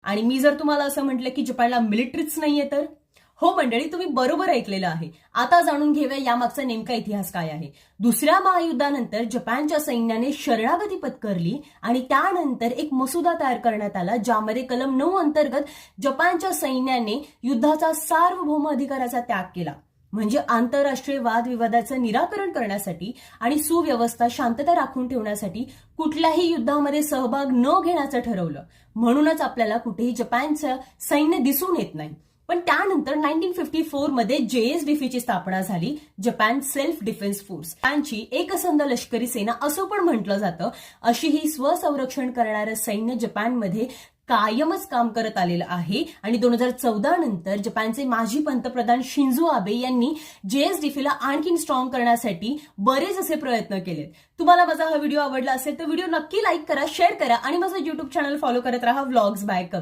आणि मी जर तुम्हाला असं म्हटलं की जपानला मिलिटरीच नाहीये तर हो मंडळी, तुम्ही बरोबर ऐकलेलं आहे. आता जाणून घेऊया यामागचा नेमका इतिहास काय आहे. दुसऱ्या महायुद्धानंतर जपानच्या सैन्याने शरणागती पत्करली आणि त्यानंतर एक मसुदा तयार करण्यात आला ज्यामध्ये कलम 9 अंतर्गत जपानच्या सैन्याने युद्धाचा सार्वभौम अधिकाराचा त्याग केला. म्हणजे आंतरराष्ट्रीय वादविवादाचं निराकरण करण्यासाठी आणि सुव्यवस्था शांतता राखून ठेवण्यासाठी कुठल्याही युद्धामध्ये सहभाग न घेण्याचं ठरवलं. म्हणूनच आपल्याला कुठेही जपानचं सैन्य दिसून येत नाही. पण त्यानंतर 1954 मध्ये JSDF ची स्थापना झाली, जपान सेल्फ डिफेन्स फोर्स. जपानची एकसंध लष्करी सेना असं पण म्हटलं जातं. अशी ही स्वसंरक्षण करणारं सैन्य जपानमध्ये कायमच काम करत आलेलं आहे. आणि 2014 नंतर जपानचे माजी पंतप्रधान शिंझो आबे यांनी JSDF ला आणखी स्ट्रॉंग करण्यासाठी बरेच असे प्रयत्न केलेत. तुम्हाला माझा हा व्हिडिओ आवडला असेल तर व्हिडिओ नक्की लाईक करा, शेअर करा आणि माझं YouTube चॅनल फॉलो करत राहा, व्लॉग्स बाय कवी.